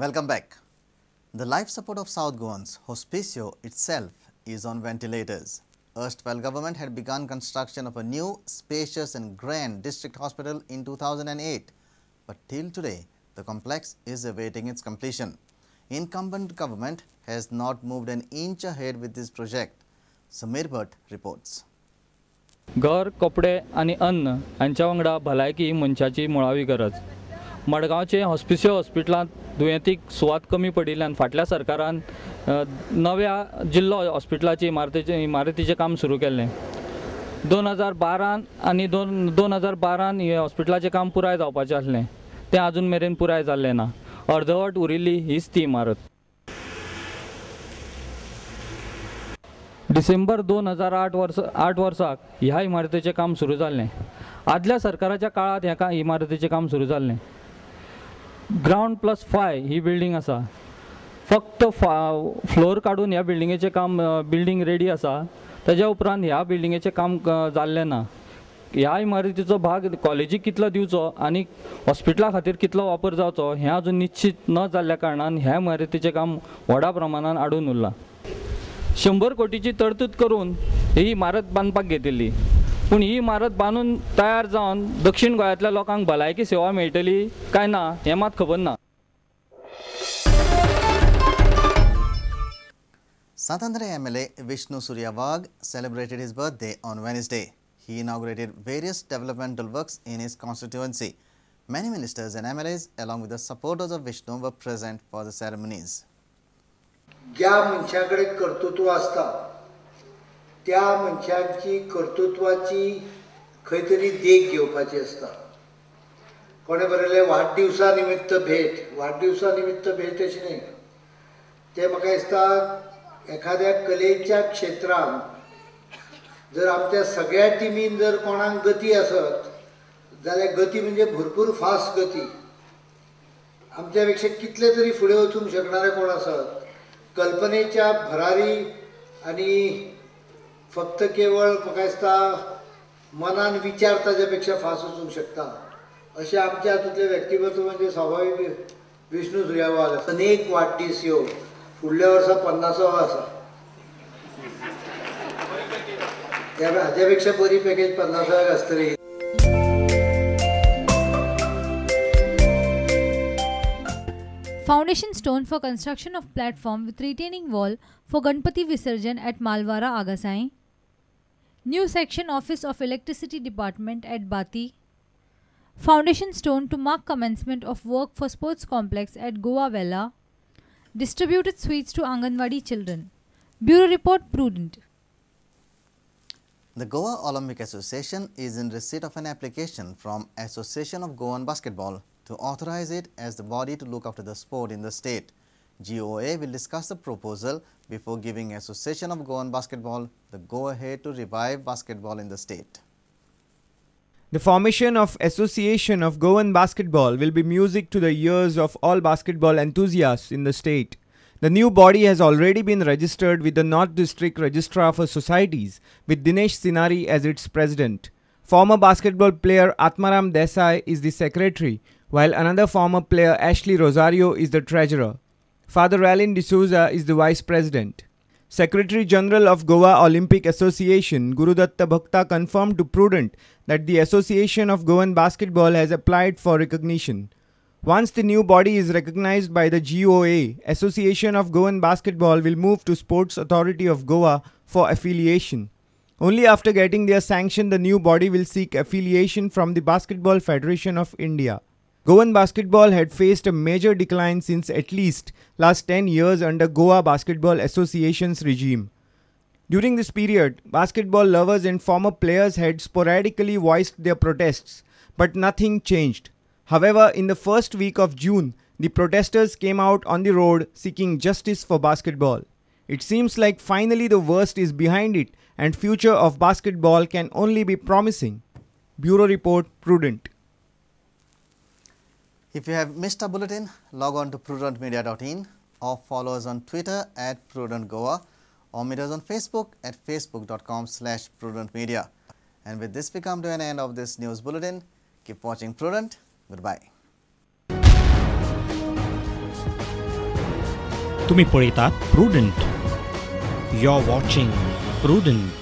Welcome back. The life support of South Goan's hospicio itself is on ventilators. Erstwhile government had begun construction of a new, spacious and grand district hospital in 2008. But till today, the complex is awaiting its completion. Incumbent government has not moved an inch ahead with this project. Samir Bhatt reports. घर, कपडे आणि अन्न यांच्या वांगडा भलायकी मनशाची मुळावी गरज. मडगावचे हॉस्पिसियो हॉस्पिटलांत दुयेंतीक सुवात कमी पडिल्ल्यान फाटल्या सरकारान नव्या जिल्लो हॉस्पिटलाची इमारतीचे काम सुरू केल्लें. 2012 आनी 2012 हे हॉस्पिटलाचें काम पुराय जावपाचें आसलें. तें अजून मेरेन पुराय जाल्लें ना. अर्धवट उरिल्ली हीच ती इमारत. डिसेंबर 2008 वर्साक ह्या इमारतीचें काम सुरू जाल्लें. आदल्या सरकाराच्या काळात ह्या इमारतीचें काम सुरू जाल्लें. ग्राउंड +5 ही बिल्डिंग आसा. फक्त फ्लोर काडून ह्या बिल्डिंगेचें काम बिल्डिंग रेडी आसा. ताज्या उपरांत ह्या बिल्डिंगेचें काम जाल्लें ना. ह्या इमारतीचो भाग कॉलेजीक कितलो दिवचो आनी हॉस्पिटला खातीर कितलो वापर जावचो हें अजून निश्चित न जाल्ल्या कारणान ह्या इमारतीचें काम व्हडा प्रमाणात आडून उरलां. 100 कोटीची तरतूद करून ही इमारत बांदपाक घेतिल्ली. पूण ही इमारत बांदून तयार जावन दक्षिण गोंयांतल्या लोकांक भलायकी सेवा मेळटली काय ना हें मात खबर ना. Swatantara MLA Vishnu Surya Wagh celebrated his birthday on Wednesday. He inaugurated various developmental works in his constituency. Many ministers and MLAs along with the supporters of Vishnu were present for the ceremonies. ज्या मनशाकडे कर्तृत्व असता त्या मनशाची कर्तृत्वाची खंय तरी देख घेवपाची असता. कोणे बरयले वाडदिवसा निमित्त भेट अशें न्ही. ते म्हाका दिसता एखाद्या कलेच्या क्षेत्रांत जर आमच्या सगळ्या टिमीन जर कोणाक गती आसत जाल्यार गती म्हणजे भरपूर फास्ट गती. आमच्या पेक्षा कितले तरी फुडें वचूंक शकणारे कोण आसत. कल्पनेच्या भरारी आणि फक्त केवळ म्हाका दिसता मनान विचार ताच्या पेक्षा फास्ट वचूंक शकता. अशें आमच्या हातूंतले व्यक्तिगत म्हणजे स्वाभाविक विष्णू सुर्या वाघ. अनेक वाडदीस ह्यो फुडल्या वर्सा 50वा आसा. हाज्या पेक्षा बरी पॅकेज 50क आसतली. Foundation stone for construction of platform with retaining wall for Ganpati Visarjan at Malwara Agasai. New section office of electricity department at Bati. Foundation stone to mark commencement of work for sports complex at Goa Vella. Distributed sweets to Anganwadi children. Bureau report Prudent. The Goa Olympic Association is in receipt of an application from Association of Goan Basketball to authorize it as the body to look after the sport in the state. GOA will discuss the proposal before giving Association of Goan Basketball the go-ahead to revive basketball in the state. The formation of Association of Goan Basketball will be music to the ears of all basketball enthusiasts in the state. The new body has already been registered with the North District Registrar for Societies, with Dinesh Sinari as its president. Former basketball player Atmaram Desai is the secretary, while another former player Ashley Rosario is the treasurer. Father Ralin D'Souza is the vice president. Secretary General of Goa Olympic Association Gurudatta Bhakta confirmed to Prudent that the Association of Goan Basketball has applied for recognition. Once the new body is recognized by the GOA, Association of Goan Basketball will move to Sports Authority of Goa for affiliation. Only after getting their sanction, the new body will seek affiliation from the Basketball Federation of India. Goan basketball had faced a major decline since at least last 10 years under Goa Basketball Association's regime. During this period, basketball lovers and former players had sporadically voiced their protests, but nothing changed. However, in the first week of June, the protesters came out on the road seeking justice for basketball. It seems like finally the worst is behind it and future of basketball can only be promising. Bureau report Prudent. If you have missed a bulletin, log on to prudentmedia.in or follow us on Twitter at PrudentGoa or meet us on Facebook at facebook.com/prudentmedia. And with this, we come to an end of this news bulletin. Keep watching Prudent. Goodbye. तुम्ही पळयतात prudent. You're watching Prudent.